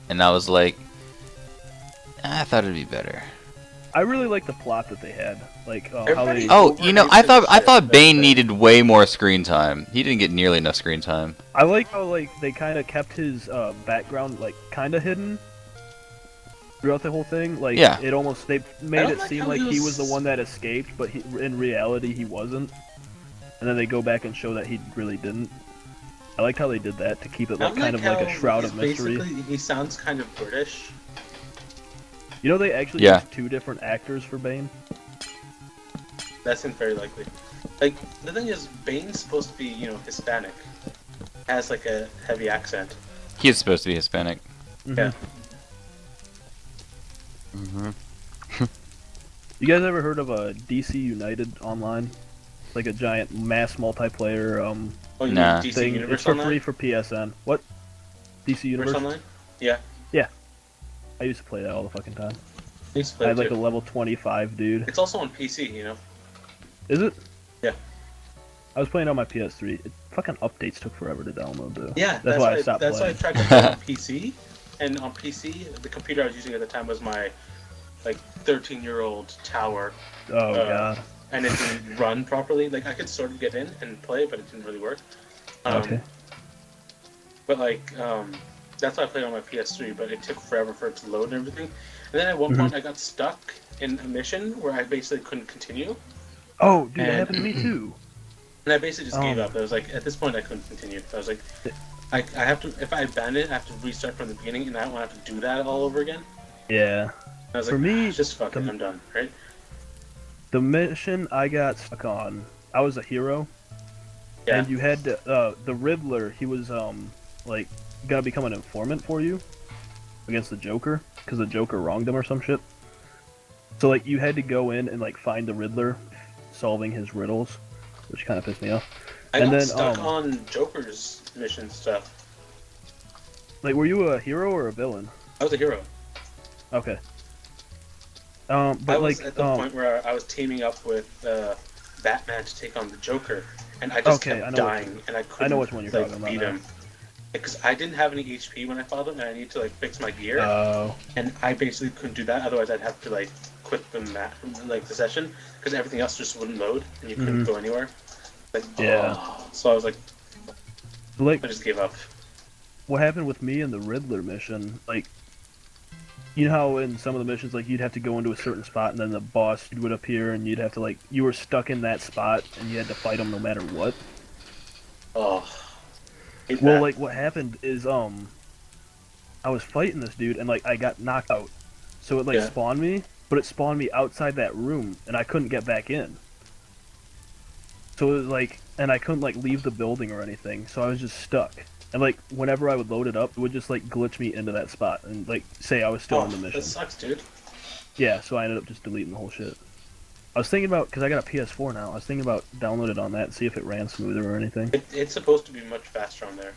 and I was like, I thought it'd be better. I really like the plot that they had, like how Everybody they. Oh, you know, overhyped his I shit, thought that's the Bane thing. needed way more screen time. He didn't get nearly enough screen time. I like how like they kind of kept his background like kind of hidden throughout the whole thing. Like Yeah. it almost they I made don't it like seem how like he he was the was- one that escaped, but in reality he wasn't. And then they go back and show that he really didn't. I liked how they did that to keep it I like don't kind of like a how shroud he's of mystery. Basically, he sounds kind of British. You know they actually Yeah. used 2 different actors for Bane. That seems very likely. Like, the thing is, Bane's supposed to be, you know, Hispanic. Has, like, a heavy accent. He is supposed to be Hispanic. Yeah. Mm-hmm. You guys ever heard of a DC United online? Like a giant mass multiplayer Oh, you Nah. mean DC thing. Universe It's for Online? free for PSN. What? DC Universe Universe? Online? Yeah. I used to play that all the fucking time. I used to I play had it like a too. level 25 dude. It's also on PC, you know? Is it? Yeah. I was playing on my PS3. Fucking updates took forever to download though. Yeah, That's why I stopped that's why I playing. tried to play on PC. And on PC, the computer I was using at the time was my, like, 13-year-old tower. Oh god. And it didn't run properly. Like, I could sort of get in and play, but it didn't really work. Okay. But, like, that's why I played on my PS3, but it took forever for it to load and everything. And then at one Mhm. point, I got stuck in a mission where I basically couldn't continue. Oh, dude, that And- happened to me too. And I basically just gave Oh. up. I was like, at this point, I couldn't continue. I was like, I have to, if I abandon it, I have to restart from the beginning, and I don't want to have to do that all over again. Yeah. I was For like, me, just fuck it, the- I'm done, right? The mission I got stuck on, I was a hero, Yeah. and you had to, the Riddler. He was like gonna become an informant for you against the Joker because the Joker wronged him or some shit. So like you had to go in and like find the Riddler, solving his riddles, which kind of pissed me off. I and got then, stuck on Joker's mission stuff. Like, were you a hero or a villain? I was a hero. Okay. I But was like, at the point where I was teaming up with Batman to take on the Joker, and I just Okay, I kept know dying, and I couldn't know which one you're like, talking about beat now. him. Because I didn't have any HP when I fought him, and I need to like fix my gear, Oh. and I basically couldn't do that. Otherwise, I'd have to like quit the the session, because everything else just wouldn't load, and you couldn't Mhm. go anywhere. Like, Yeah. oh. So I was like, Like, I just gave up. what happened with me in the Riddler mission, like, you know how in some of the missions, like, you'd have to go into a certain spot and then the boss would appear and you'd have to, like, you were stuck in that spot and you had to fight him no matter what? Oh. Hate Well, that. like, what happened is, I was fighting this dude and, like, I got knocked out. So it, like, Yeah. spawned me, but it spawned me outside that room and I couldn't get back in. So it was, like, and I couldn't, like, leave the building or anything, so I was just stuck. And, like, whenever I would load it up, it would just, like, glitch me into that spot and, like, say I was still in the mission. That sucks, dude. Yeah, so I ended up just deleting the whole shit. I was thinking about, because I got a PS4 now, I was thinking about downloading it on that and see if it ran smoother or anything. It's supposed to be much faster on there.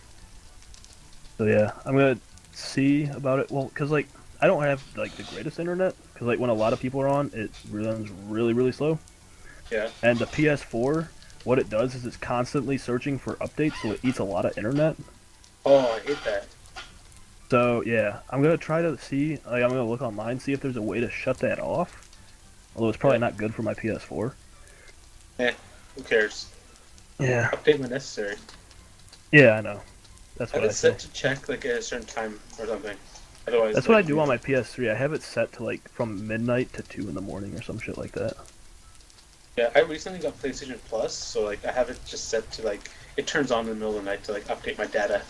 So yeah, I'm gonna see about it. Well, because, like, I don't have, like, the greatest internet, because, like, when a lot of people are on, it runs really, really slow. Yeah. And the PS4, what it does is it's constantly searching for updates, so it eats a lot of internet. Oh, I hate that. So yeah, I'm gonna try to see, like, I'm gonna look online, see if there's a way to shut that off. Although it's probably Yeah. not good for my PS4. Who cares? Yeah. Update when necessary. Yeah, I know. That's Have what I it say. set to check like at a certain time or something. Otherwise, That's what I do on my PS3. I have it set to, like, from midnight to 2 in the morning or some shit like that. Yeah, I recently got PlayStation Plus, so like I have it just set to like it turns on in the middle of the night to like update my data.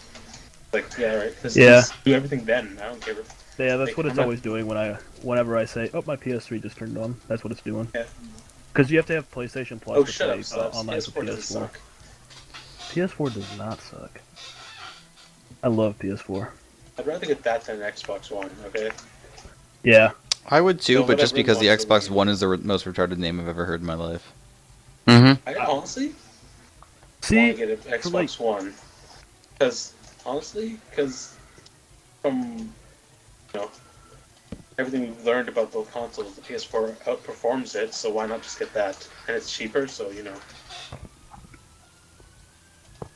Like yeah, right. Yeah. Just do everything then. I don't care. Yeah, that's Like, what it's I'm not- always doing whenever I say, "Oh, my PS3 just turned on." That's what it's doing. Yeah. Because you have to have PlayStation Plus Oh, to shut play up, Slabs. online with PS4 doesn't PS4. suck. PS4 does not suck. I love PS4. I'd rather get that than an Xbox One. Okay. Yeah. I would too, So but just whatever because the wants to Xbox be. One is the most retarded name I've ever heard in my life. Mm-hmm. I honestly want See, to get an for, Xbox like- One because from everything we've learned about those consoles, the PS4 outperforms it. So why not just get that? And it's cheaper, so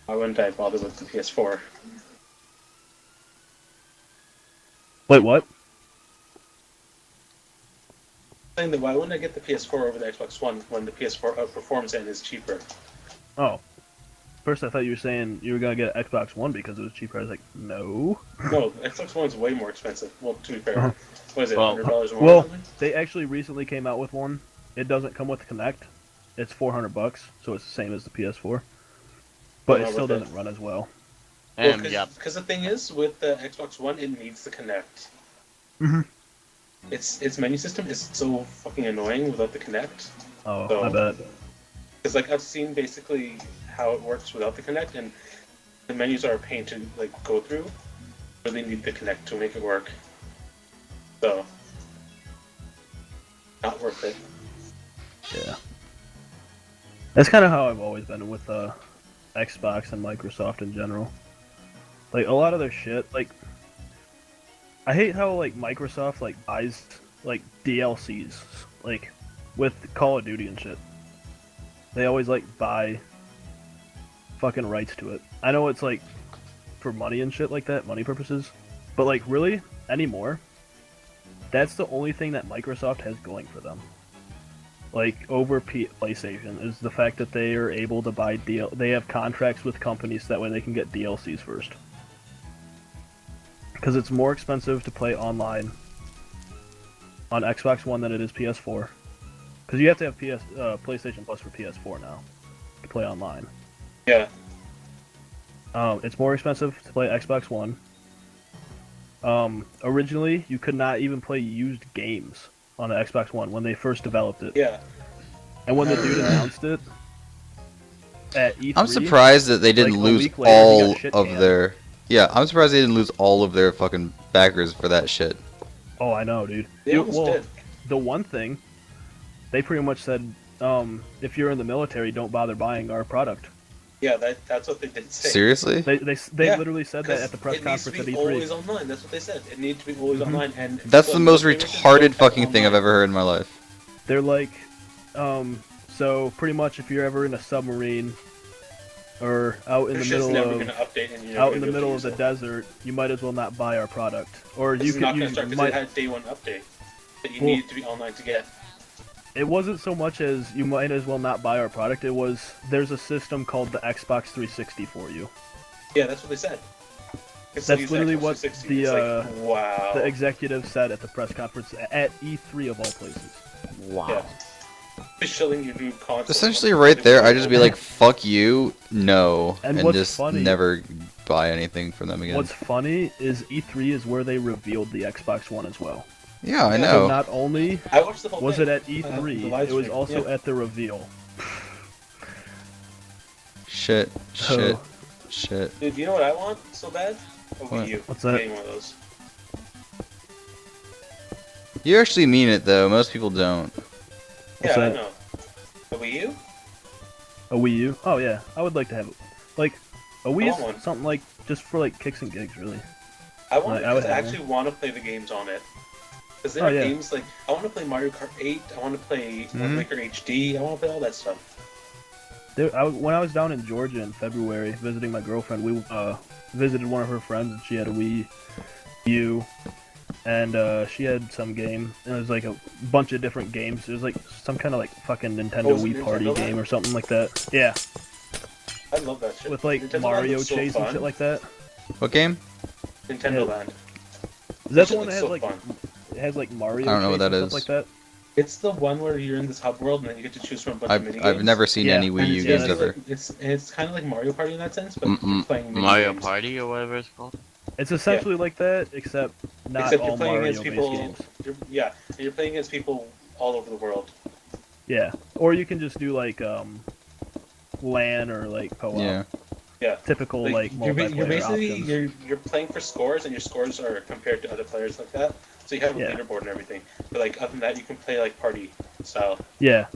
why wouldn't I bother with the PS4? Wait, what? Saying that why wouldn't I get the PS4 over the Xbox One when the PS4 outperforms and is cheaper? Oh. First, I thought you were saying you were gonna get an Xbox One because it was cheaper. I was like, no. No, Xbox One's way more expensive. Well, to be fair, Uh-huh. what is it, Well- $100 more or Well, something? they actually recently came out with one. It doesn't come with Kinect. It's $400, so it's the same as the PS4. But Not it still worth it. doesn't run as well. Yeah. Because the thing is, with the Xbox One, it needs the Kinect. Mm-hmm. Its menu system is so fucking annoying without the Kinect. Oh, So- I bet. Because like I've seen basically how it works without the Kinect, and the menus are a pain to like go through. Really need the Kinect to make it work. So, not worth it. Yeah. That's kind of how I've always been with Xbox and Microsoft in general. Like, a lot of their shit, like... I hate how, like, Microsoft, like, buys, like, DLCs, like, with Call of Duty and shit. They always, like, buy fucking rights to it. I know it's, like, for money and shit like that, money purposes. But, like, really? Anymore? That's the only thing that Microsoft has going for them. Like, over PlayStation, is the fact that they are able to buy they have contracts with companies so that way they can get DLCs first. Because it's more expensive to play online on Xbox One than it is PS4. Because you have to have PlayStation Plus for PS4 now to play online. Yeah. It's more expensive to play Xbox One. Originally, you could not even play used games on the Xbox One when they first developed it. Yeah. And when the dude announced it at E3, I'm surprised that they didn't like, a lose week later, he all got shit of canned. their. Yeah, I'm surprised they didn't lose all of their fucking backers for that shit. Oh, I know, dude. They almost did. The one thing, they pretty much said, if you're in the military, don't bother buying our product. Yeah, that's what they did say. Seriously? They Yeah, literally said that at the press it needs to conference at be E3. always online. That's what they said. It needs to be always online. And That's the most military missions retarded don't have fucking thing I've online. ever heard in my life. They're like, so pretty much if you're ever in a submarine or out in It's the just middle never of going to update, and you're out never in the gonna middle of use the it. desert, you might as well not buy our product. Or This you is not could going to start you because it might. had day one update that you Well- needed to be online to get. It wasn't so much as you might as well not buy our product. It was there's a system called the Xbox 360 for you. Yeah, that's what they said. It's That's use literally Xbox what 360. the, It's like, wow. The executive said at the press conference at E3 of all places. Wow. Yeah. Just shilling your new console. Essentially, right there, I'd just be like, "Fuck you, no," And and what's just funny- never buy anything from them again. What's funny is E3 is where they revealed the Xbox One as well. Yeah, I Yeah, So know. not only I watched the whole was thing. it at The E3, live it was stream, also yeah. at the reveal. Shit, So- shit, shit. Dude, you know what I want so bad? A What? Wii U. What's that? Getting one of those. You actually mean it though. Most people don't. What's Yeah, I that? know. A Wii U? A Wii U? Oh yeah, I would like to have it. Like a Wii want is one. something like just for like kicks and gigs, really. I want Like, I would because I have actually want to play the games on it. Because there Oh, are yeah. games like I want to play Mario Kart 8. I want to play Mhm. Maker HD. I want to play all that stuff. When I was down in Georgia in February visiting my girlfriend, we visited one of her friends and she had a Wii U, and she had some game, and it was like a bunch of different games. It was like some kind of like fucking Nintendo was it Wii Party Nintendo game Land? or something like that. Yeah, I love that shit. with like Nintendo Land Mario looks so Chase and fun. shit like that. What game? Nintendo Yeah. Land. Is that That the one looks that has so like fun. it has like Mario I don't know Chase what that and is. stuff like that? It's the one where you're in this hub world and then you get to choose from a bunch of mini I've never seen Yeah. any Wii And U it's games basically ever. like, it's kind of like Mario Party in that sense, but Mm-mm. you're playing mini Mario games. Party or whatever it's called. It's essentially like that, except not Except all you're playing Mario against based people. games. And you're playing against people all over the world. Yeah, or you can just do like LAN or like co-op. Yeah. Yeah. Typical like you're multiplayer basically options. you're playing for scores, and your scores are compared to other players like that. So you have a Yeah. leaderboard and everything. But like other than that, you can play like party style. Yeah.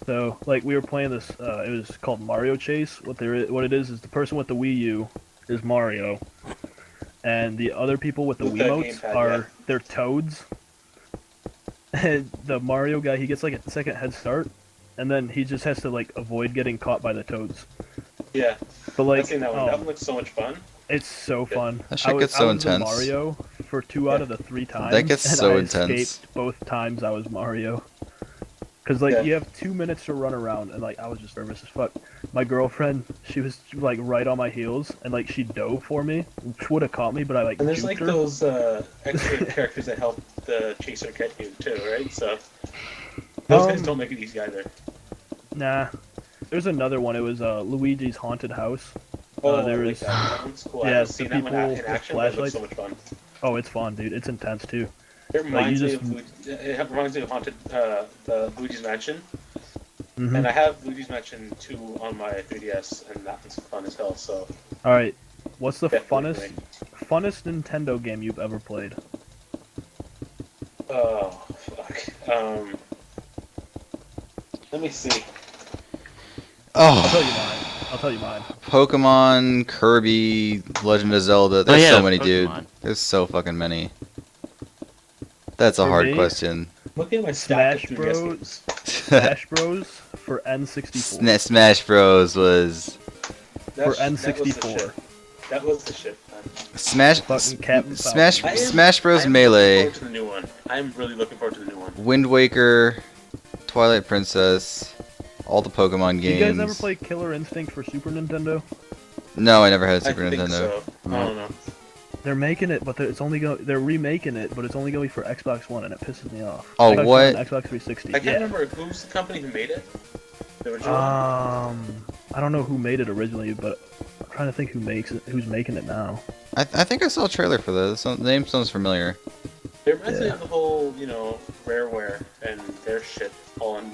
So like we were playing this. It was called Mario Chase. What it is the person with the Wii U is Mario, and the other people with the With the Wiimotes gamepad, are yeah. they're Toads. And the Mario guy, he gets like a second head start, and then he just has to like avoid getting caught by the Toads. Yeah, But like, I've seen that one. That one looks so much fun. it's so fun. That shit gets so I was the intense. Mario for 2 out of the 3 times. That gets and so I intense. escaped both times I was Mario. Cause like you have 2 minutes to run around, and like I was just nervous as fuck. My girlfriend, she was like right on my heels, and like she dove for me, which would have caught me, but I like. And there's juked like her. those extra characters that help the chaser get you too, right? So those guys don't make it easy either. Nah, there's another one. It was Luigi's Haunted House. Oh, there like was that one's cool. I yeah, haven't the seen that one people in with action, but it looks flashlights. so much fun. Oh, it's fun, dude. It's intense too. It reminds Like, me of it reminds me of Haunted the Luigi's Mansion. Mhm. And I have Luigi's Mansion 2 on my 3DS, and that one's fun as hell. So. All right, what's the Definitely. funnest Nintendo game you've ever played? Oh fuck. Let me see. I'll tell Oh, you mine. I'll tell you mine. Pokemon, Kirby, Legend of Zelda. There's yeah, so many, dude. Pokemon. There's so fucking many. That's a For hard me, question. Looking at my stack Smash of 3DS Bros. games. Smash Bros. For N64. Smash Bros was For That was the N64. shit. That was the shit, man. Smash Fucking Captain Smash Falcon. Smash Bros I'm Melee, looking forward to the new one. I'm really looking forward to the new one. Wind Waker, Twilight Princess, all the Pokemon Do you games. guys ever play Killer Instinct for Super Nintendo? No, I never had a Super I think Nintendo. so. I don't know. They're making it, but they're remaking it, but it's only going to be for Xbox One, and it pisses me off. Oh, Xbox what? One and Xbox 360. I can't yeah. remember who was the company who made it. The original. I don't know who made it originally, but I'm trying to think who's making it now. I think I saw a trailer for this. The name sounds familiar. It reminds me yeah. of the whole, Rareware and their shit all on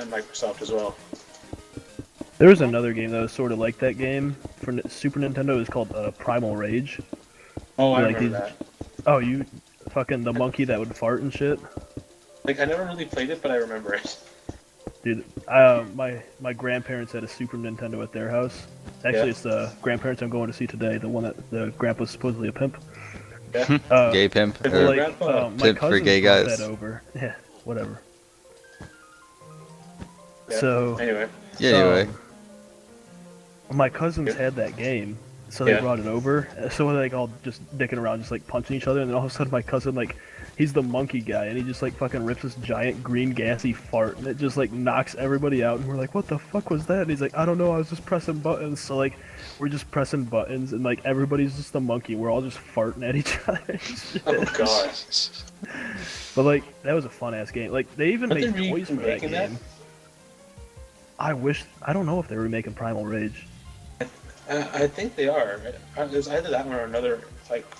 Microsoft as well. There was another game that was sort of like that game for Super Nintendo. It was called Primal Rage. Oh, I Like remember that. Oh, you fucking the monkey that would fart and shit. Like, I never really played it, but I remember it. Dude, my grandparents had a Super Nintendo at their house. Actually, It's the grandparents I'm going to see today. The one that the grandpa's supposedly a pimp. Yeah. Gay pimp. If Or, you're grandpa. My Pimp for cousin gay brought guys. that over. Yeah, whatever. Yeah. So Anyway. yeah, anyway. my cousins had that game, so they Yeah. brought it over. So we're like all just dicking around, just like punching each other, and then all of a sudden my cousin he's the monkey guy, and he just like fucking rips this giant green gassy fart, and it just like knocks everybody out, and we're like, what the fuck was that? And he's like, I don't know, I was just pressing buttons. So like we're just pressing buttons, and like everybody's just the monkey. We're all just farting at each other. and shit. Oh god. But like that was a fun ass game. Like they even Aren't made they toys for that remaking game. that? I don't know if they're remaking Primal Rage. I think they are. There's either that one or another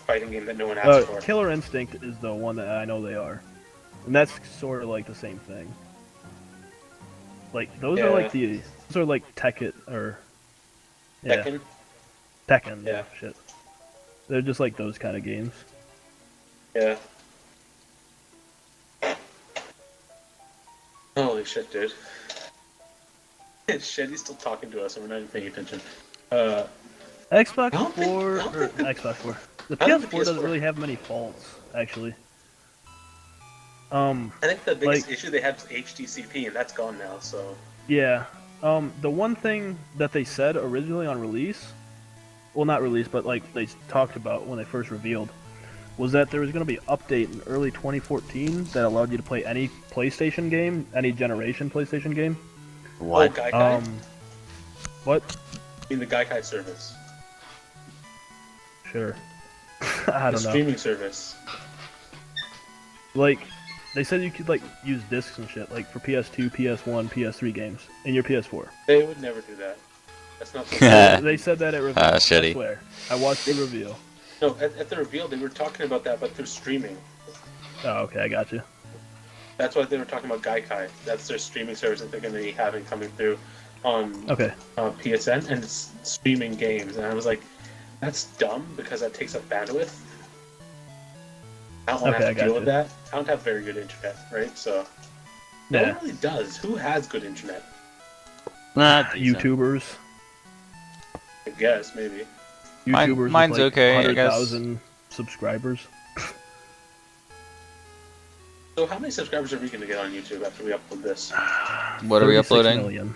fighting game that no one asked for. Killer Instinct is the one that I know they are, and that's sort of like the same thing. Like those are like those are like Tekken or Tekken? Tekken. Yeah. Shit. They're just like those kind of games. Yeah. Holy shit, dude. Shit, he's still talking to us and we're not even paying attention. Xbox I don't think- 4 I don't or think Xbox 4. The I don't think PS4 doesn't PS4 really have many faults, actually. I think the biggest Like- issue they had was HDCP, and that's gone now, so... Yeah. The one thing that they said originally on release, well, not release, but like they talked about when they first revealed, was that there was going to be an update in early 2014 that allowed you to play any PlayStation game, any generation PlayStation game. What? Oh, Gaikai? What? In the Gaikai service. Sure. I The don't know. streaming service. Like, they said you could like use discs and shit, like for PS2, PS1, PS3 games in your PS4. They would never do that. That's not something... They said that at reveal. Shitty. I swear. I watched the reveal. No, at the reveal, they were talking about that, but through streaming. Oh, okay, I got you. That's why they were talking about Gaikai. That's their streaming service that they're going to be having coming through on Okay. PSN, and it's streaming games. And I was like, that's dumb because that takes up bandwidth. I don't want to Okay, have to I deal got with that. I don't have very good internet, right? So no Yeah. one really does. Who has good internet? Nah, decent. YouTubers. I guess maybe. YouTubers mine's with like okay, I guess. 100,000 subscribers. So how many subscribers are we going to get on YouTube after we upload this? What are we 36 uploading? million.